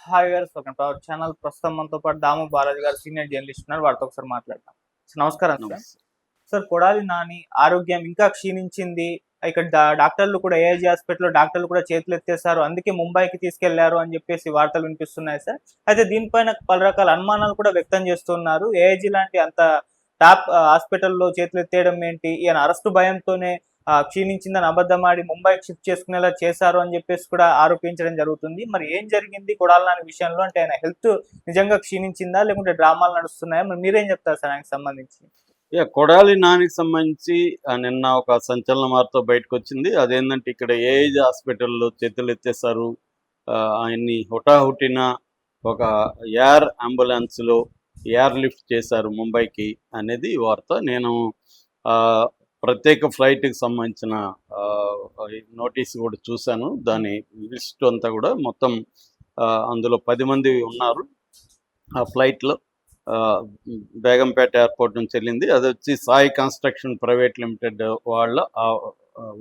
Hi గారు, welcome to our channel. ప్రస్తుతం మనతో పాటు దాము బాలాజీ గారు సీనియర్ జర్నలిస్ట్ ఉన్నారు. వారితో ఒకసారి మాట్లాడదాం. నమస్కారం సార్. నమస్తే. సార్, కొడాలి నాని ఆరోగ్యం ఇంకా క్షీణించింది. ఇక్కడ డాక్టర్లు కూడా ఏఐజీ హాస్పిటల్‌లో డాక్టర్లు కూడా చేతులు ఎత్తేసారు. అందుకే ముంబైకి తీసుకెళ్లారు అని చెప్పేసి వార్తలు వినిపిస్తున్నాయి సార్. అయితే దీనిపైన పలు రకాల అనుమానాలు కూడా వ్యక్తం చేస్తున్నారు. ఏఐజీ లాంటి అంత టాప్ హాస్పిటల్‌లో చేతులు ఎత్తేయడం ఏంటి? ఈయన అరెస్టు భయంతోనే క్షీణించిందని అబద్ధమాడి ముంబైకి షిఫ్ట్ చేసుకునేలా చేశారు అని చెప్పేసి కూడా ఆరోపించడం జరుగుతుంది. మరి ఏం జరిగింది కొడాలి నాని విషయంలో? అంటే ఆయన హెల్త్ నిజంగా క్షీణించిందా? లేకుంటే డ్రామాలు నడుస్తున్నాయా? మరి మీరేం చెప్తారు సార్ ఆయనకి సంబంధించి? కొడాలి నానికి సంబంధించి నిన్న ఒక సంచలన వార్త బయటకొచ్చింది. అదేంటంటే ఇక్కడ ఏఐజీ హాస్పిటల్‌లో చేతులు ఎత్తేసారు. ఆయన్ని హుటాహుటిన ఒక ఎయిర్ అంబులెన్స్‌లో ఎయిర్ లిఫ్ట్ చేశారు ముంబైకి అనేది వార్త. నేను ప్రత్యేక ఫ్లైట్‌కి సంబంధించిన నోటీస్ కూడా చూశాను. దాని లిస్ట్ అంతా కూడా మొత్తం అందులో 10 మంది ఉన్నారు ఆ ఫ్లైట్లో. బేగంపేట ఎయిర్పోర్ట్ నుంచి వెళ్ళింది. అది వచ్చి సాయి కన్స్ట్రక్షన్ ప్రైవేట్ లిమిటెడ్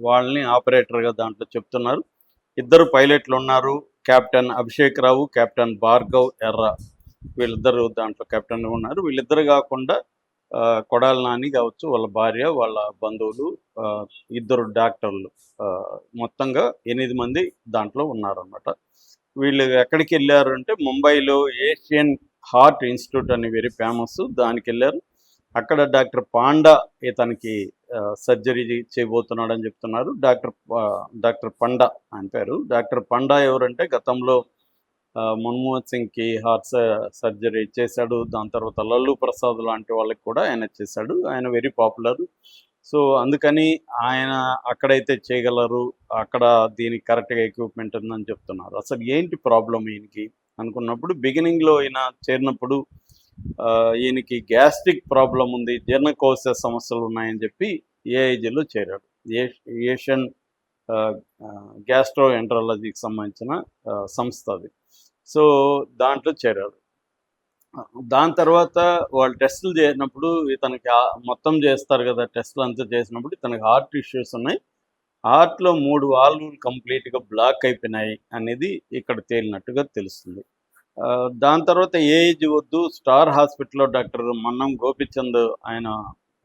వాళ్ళని ఆపరేటర్గా దాంట్లో చెప్తున్నారు. 2 పైలట్లు ఉన్నారు. కెప్టెన్ అభిషేక్ రావు, కెప్టెన్ భార్గవ్ ఎర్ర, వీళ్ళిద్దరు దాంట్లో కెప్టెన్ ఉన్నారు. వీళ్ళిద్దరు కాకుండా కొడాలి నాని కావచ్చు, వాళ్ళ భార్య, వాళ్ళ బంధువులు, 2 డాక్టర్లు, మొత్తంగా 8 మంది దాంట్లో ఉన్నారన్నమాట. వీళ్ళు ఎక్కడికి వెళ్ళారు అంటే ముంబైలో ఏషియన్ హార్ట్ ఇన్స్టిట్యూట్ అని వెరీ ఫేమస్, దానికి వెళ్ళారు. అక్కడ డాక్టర్ పాండా ఇతనికి సర్జరీ చేయబోతున్నాడని చెప్తున్నారు. డాక్టర్ పండా అని పేరు. డాక్టర్ పండా ఎవరంటే గతంలో మన్మోహన్ సింగ్కి హార్ట్ సర్జరీ చేశాడు. దాని తర్వాత లల్లు ప్రసాద్ లాంటి వాళ్ళకి కూడా ఆయన చేశాడు. ఆయన వెరీ పాపులర్. సో అందుకని ఆయన అక్కడైతే చేయగలరు, అక్కడ దీనికి కరెక్ట్గా ఎక్విప్మెంట్ ఉందని చెప్తున్నారు. అసలు ఏంటి ప్రాబ్లం ఈయనకి అనుకున్నప్పుడు, బిగినింగ్లో ఈయన చేరినప్పుడు ఈయనకి గ్యాస్ట్రిక్ ప్రాబ్లం ఉంది, జీర్ణకోశ సమస్యలు ఉన్నాయని చెప్పి ఏఐజీలో చేరాడు. ఏషియన్ గ్యాస్ట్రో ఎంట్రాలజీకి సంబంధించిన సంస్థ అది. సో దాంట్లో చేరాడు. దాని తర్వాత వాళ్ళు టెస్టులు చేసినప్పుడు ఇతనికి మొత్తం చేస్తారు కదా, టెస్టులు అంతా చేసినప్పుడు ఇతనికి హార్ట్ ఇష్యూస్ ఉన్నాయి. హార్ట్లో 3 వాల్వులు కంప్లీట్గా బ్లాక్ అయిపోయినాయి అనేది ఇక్కడ తేలినట్టుగా తెలుస్తుంది. దాని తర్వాత ఏఐజీ వద్దు, స్టార్ హాస్పిటల్లో డాక్టర్ మన్నం గోపిచంద్, ఆయన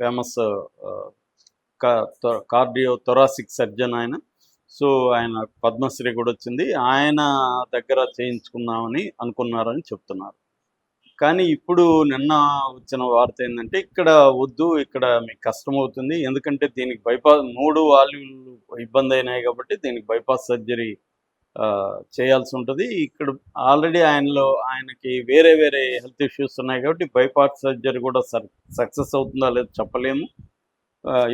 ఫేమస్ కార్డియో థొరాసిక్ సర్జన్ ఆయన. సో ఆయన పద్మశ్రీ కూడా వచ్చింది. ఆయన దగ్గర చేయించుకుందామని అనుకున్నారని చెప్తున్నారు. కానీ ఇప్పుడు నిన్న వచ్చిన వార్త ఏంటంటే ఇక్కడ వద్దు, ఇక్కడ మీకు కష్టమవుతుంది, ఎందుకంటే దీనికి బైపాస్ 3 వాల్యూలు ఇబ్బంది అయినాయి కాబట్టి దీనికి బైపాస్ సర్జరీ చేయాల్సి ఉంటుంది. ఇక్కడ ఆల్రెడీ ఆయనకి వేరే హెల్త్ ఇష్యూస్ ఉన్నాయి కాబట్టి బైపాస్ సర్జరీ కూడా సక్సెస్ అవుతుందా లేదో చెప్పలేము,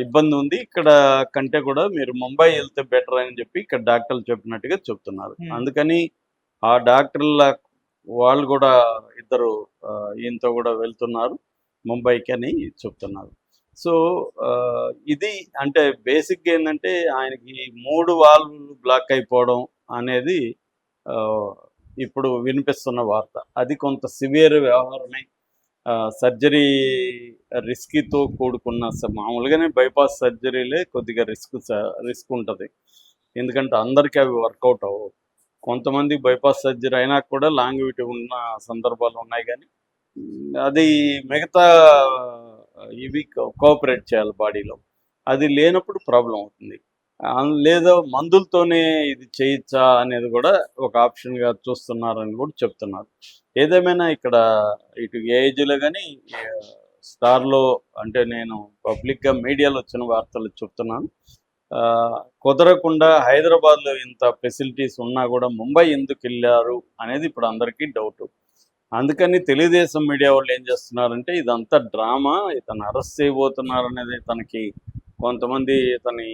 ఇబ్బంది ఉంది. ఇక్కడ కంటే కూడా మీరు ముంబై వెళ్తే బెటర్ అని చెప్పి ఇక్కడ డాక్టర్లు చెప్పినట్టుగా చెప్తున్నారు. అందుకని ఆ డాక్టర్ల వాళ్ళు కూడా 2 ఈయనతో కూడా వెళ్తున్నారు ముంబైకి అని చెప్తున్నారు. సో ఇది అంటే బేసిక్గా ఏంటంటే ఆయనకి 3 వాల్వులు బ్లాక్ అయిపోవడం అనేది ఇప్పుడు వినిపిస్తున్న వార్త. అది కొంత సివియర్ వ్యవహారమే. సర్జరీ రిస్క్తో కూడుకున్న, మామూలుగానే బైపాస్ సర్జరీలే కొద్దిగా రిస్క్ ఉంటుంది, ఎందుకంటే అందరికీ అవి వర్కౌట్ అవ్వవు. కొంతమంది బైపాస్ సర్జరీ అయినా కూడా లాంగివిటీ ఉన్న సందర్భాలు ఉన్నాయి, కానీ అది మిగతా ఇవి కోఆపరేట్ చేయాలి బాడీలో. అది లేనప్పుడు ప్రాబ్లం అవుతుంది. లేదా మందులతోనే ఇది చేయొచ్చా అనేది కూడా ఒక ఆప్షన్గా చూస్తున్నారని కూడా చెప్తున్నారు. ఏదేమైనా ఇక్కడ ఇటు ఏఐజీలో కానీ స్టార్లో, అంటే నేను పబ్లిక్గా మీడియాలో వచ్చిన వార్తలు చెప్తున్నాను, కుదరకుండా హైదరాబాద్లో ఇంత ఫెసిలిటీస్ ఉన్నా కూడా ముంబై ఎందుకు వెళ్ళారు అనేది ఇప్పుడు అందరికీ డౌట్. అందుకని తెలుగుదేశం మీడియా వాళ్ళు ఏం చేస్తున్నారంటే ఇదంతా డ్రామా, ఇతను అరెస్ట్ చేయబోతున్నారు అనేది, తనకి కొంతమంది ఇతని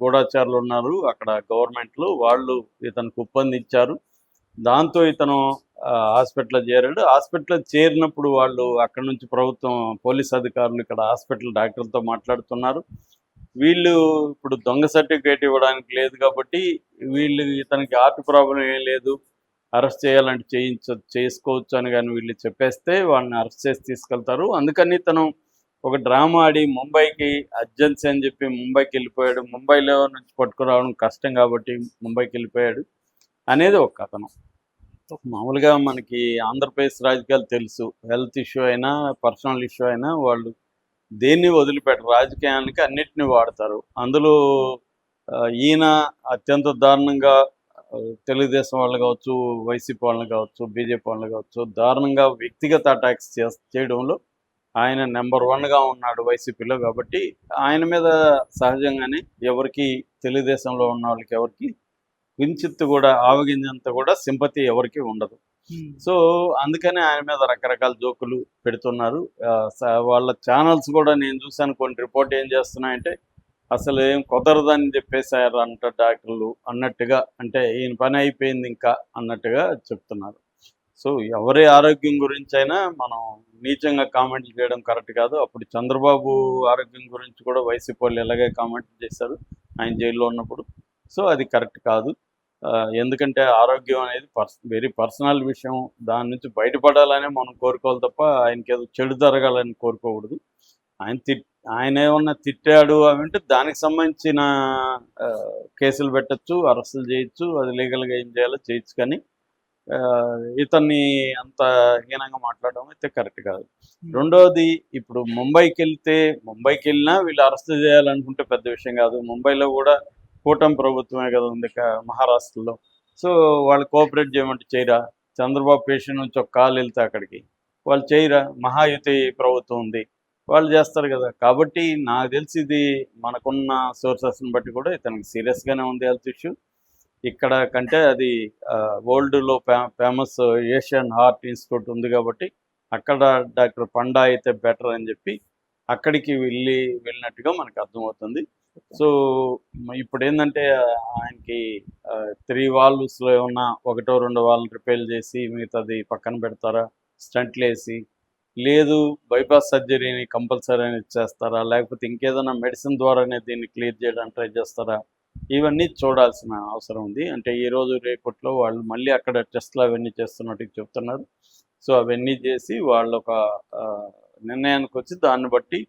గూఢాచారులు ఉన్నారు అక్కడ గవర్నమెంట్లో, వాళ్ళు ఇతనికి ఒప్పందించారు. దాంతో ఇతను హాస్పిటల్లో చేరాడు. హాస్పిటల్లో చేరినప్పుడు వాళ్ళు అక్కడ నుంచి ప్రభుత్వం పోలీస్ అధికారులు ఇక్కడ హాస్పిటల్ డాక్టర్లతో మాట్లాడుతున్నారు. వీళ్ళు ఇప్పుడు దొంగ సర్టిఫికేట్ ఇవ్వడానికి లేదు కాబట్టి వీళ్ళు ఇతనికి హార్ట్ ప్రాబ్లం ఏం లేదు, అరెస్ట్ చేయాలంటే చేసుకోవచ్చు అని కానీ వీళ్ళు చెప్పేస్తే వాళ్ళని అరెస్ట్ చేసి తీసుకెళ్తారు. అందుకని తను ఒక డ్రామా ఆడి ముంబైకి అర్జెన్సీ అని చెప్పి ముంబైకి వెళ్ళిపోయాడు. ముంబైలో నుంచి పట్టుకురావడం కష్టం కాబట్టి ముంబైకి వెళ్ళిపోయాడు అనేది ఒక కథనం. మామూలుగా మనకి ఆంధ్రప్రదేశ్ రాజకీయాలు తెలుసు. హెల్త్ ఇష్యూ అయినా, పర్సనల్ ఇష్యూ అయినా వాళ్ళు దేన్ని వదిలిపెట్టరు. రాజకీయానికి అన్నిటిని వాడతారు. అందులో ఈయన అత్యంత దారుణంగా తెలుగుదేశం వాళ్ళు కావచ్చు, వైసీపీ వాళ్ళని కావచ్చు, బీజేపీ వాళ్ళని కావచ్చు, దారుణంగా వ్యక్తిగత అటాక్స్ చేయడంలో ఆయన నెంబర్ 1గా ఉన్నాడు వైసీపీలో. కాబట్టి ఆయన మీద సహజంగానే ఎవరికి తెలుగుదేశంలో ఉన్న వాళ్ళకి ఎవరికి కించిత్తు కూడా ఆవగింజంత కూడా సింపతి ఎవరికి ఉండదు. సో అందుకనే ఆయన మీద రకరకాల జోకులు పెడుతున్నారు. వాళ్ళ ఛానల్స్ కూడా నేను చూశాను, కొన్ని రిపోర్ట్ ఏం చేస్తున్నాయంటే అసలు ఏం కుదరదని చెప్పేశారు అంట డాక్టర్లు అన్నట్టుగా, అంటే ఈయన పని అయిపోయింది ఇంకా అన్నట్టుగా చెప్తున్నారు. సో ఎవరి ఆరోగ్యం గురించి అయినా మనం నీచంగా కామెంట్లు చేయడం కరెక్ట్ కాదు. అప్పుడు చంద్రబాబు ఆరోగ్యం గురించి కూడా వైసీపీ వాళ్ళు ఇలాగే కామెంట్లు చేశారు ఆయన జైల్లో ఉన్నప్పుడు. సో అది కరెక్ట్ కాదు. ఎందుకంటే ఆరోగ్యం అనేది వెరీ పర్సనల్ విషయం. దాని నుంచి బయటపడాలనే మనం కోరుకోవాలి తప్ప ఆయనకి ఏదో చెడు జరగాలని కోరుకోకూడదు. ఆయన ఏమన్నా తిట్టాడు అంటే దానికి సంబంధించిన కేసులు పెట్టచ్చు, అరెస్టులు చేయొచ్చు, అది లీగల్గా ఏం చేయాలో చేయొచ్చు. కానీ ఇతన్ని అంత హీనంగా మాట్లాడడం అయితే కరెక్ట్ కాదు. రెండోది, ఇప్పుడు ముంబైకి వెళ్ళినా వీళ్ళు అరెస్ట్ చేయాలనుకుంటే పెద్ద విషయం కాదు. ముంబైలో కూడా కూటమి ప్రభుత్వమే కదా ఉంది మహారాష్ట్రలో. సో వాళ్ళు కోఆపరేట్ చేయమంటే చేయరా? చంద్రబాబు పేషెంట్ నుంచి ఒక కాల్ వెళ్తే అక్కడికి వాళ్ళు చేయరా? మహాయుతి ప్రభుత్వం ఉంది, వాళ్ళు చేస్తారు కదా. కాబట్టి నాకు తెలిసి ఇది మనకున్న సోర్సెస్ని బట్టి కూడా ఇతనికి సీరియస్గానే ఉంది హెల్త్ ఇష్యూ. ఇక్కడ కంటే అది వరల్డ్లో ఫేమస్ ఏషియన్ హార్ట్ ఇన్స్టిట్యూట్ ఉంది కాబట్టి అక్కడ డాక్టర్ పండా అయితే బెటర్ అని చెప్పి అక్కడికి వెళ్ళినట్టుగా మనకు అర్థమవుతుంది. సో ఇప్పుడు ఏంటంటే ఆయనకి 3 వాల్వ్స్లో ఏమన్నా 1, 2 వాల్వ్ రిపేర్ చేసి మిగతాది పక్కన పెడతారా, స్టంట్లు వేసి, లేదు బైపాస్ సర్జరీని కంపల్సరీ అనేది చేస్తారా, లేకపోతే ఇంకేదైనా మెడిసిన్ ద్వారానే దీన్ని క్లియర్ చేయడానికి ట్రై చేస్తారా, ఇవన్నీ చూడాల్సిన అవసరం ఉంది. అంటే ఈరోజు రేపట్లో వాళ్ళు మళ్ళీ అక్కడ టెస్ట్లు అవన్నీ చేస్తున్నట్టు చెప్తున్నారు. సో అవన్నీ చేసి వాళ్ళు ఒక నిర్ణయానికి వచ్చి దాన్ని బట్టి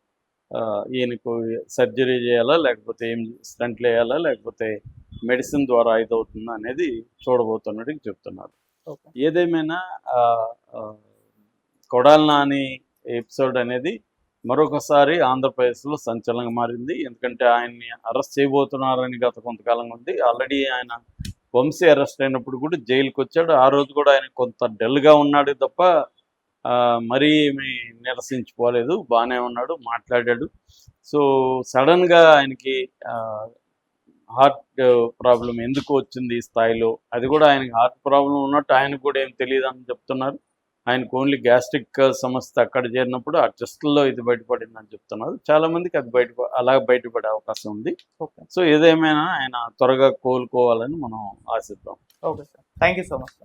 ఈయనకు సర్జరీ చేయాలా, లేకపోతే ఏం స్టంట్లు వేయాలా, లేకపోతే మెడిసిన్ ద్వారా ఇదవుతుందా అనేది చూడబోతున్నట్టు చెప్తున్నారు. ఏదేమైనా కొడాలి నాని ఎపిసోడ్ అనేది మరొకసారి ఆంధ్రప్రదేశ్లో సంచలనంగా మారింది. ఎందుకంటే ఆయన్ని అరెస్ట్ చేయబోతున్నారని గత కొంతకాలంగా ఉంది. ఆల్రెడీ ఆయన వంశీ అరెస్ట్ అయినప్పుడు కూడా జైలుకి వచ్చాడు. ఆ రోజు కూడా ఆయన కొంత డల్గా ఉన్నాడు తప్ప మరీ ఏమి నిరసించిపోలేదు, బాగానే ఉన్నాడు, మాట్లాడాడు. సో సడన్గా ఆయనకి హార్ట్ ప్రాబ్లం ఎందుకు వచ్చింది ఈ స్థాయిలో, అది కూడా ఆయనకి హార్ట్ ప్రాబ్లం ఉన్నట్టు ఆయనకు కూడా ఏం తెలియదు అని చెప్తున్నారు. ఆయనకు ఓన్లీ గ్యాస్ట్రిక్ సమస్య అక్కడ చేరినప్పుడు ఆ టెస్టుల్లో ఇది బయటపడిందని చెప్తున్నారు. చాలామందికి అది అలా బయటపడే అవకాశం ఉంది. సో ఏదేమైనా ఆయన త్వరగా కోలుకోవాలని మనం ఆశిద్దాం. Okay sir, thank you so much.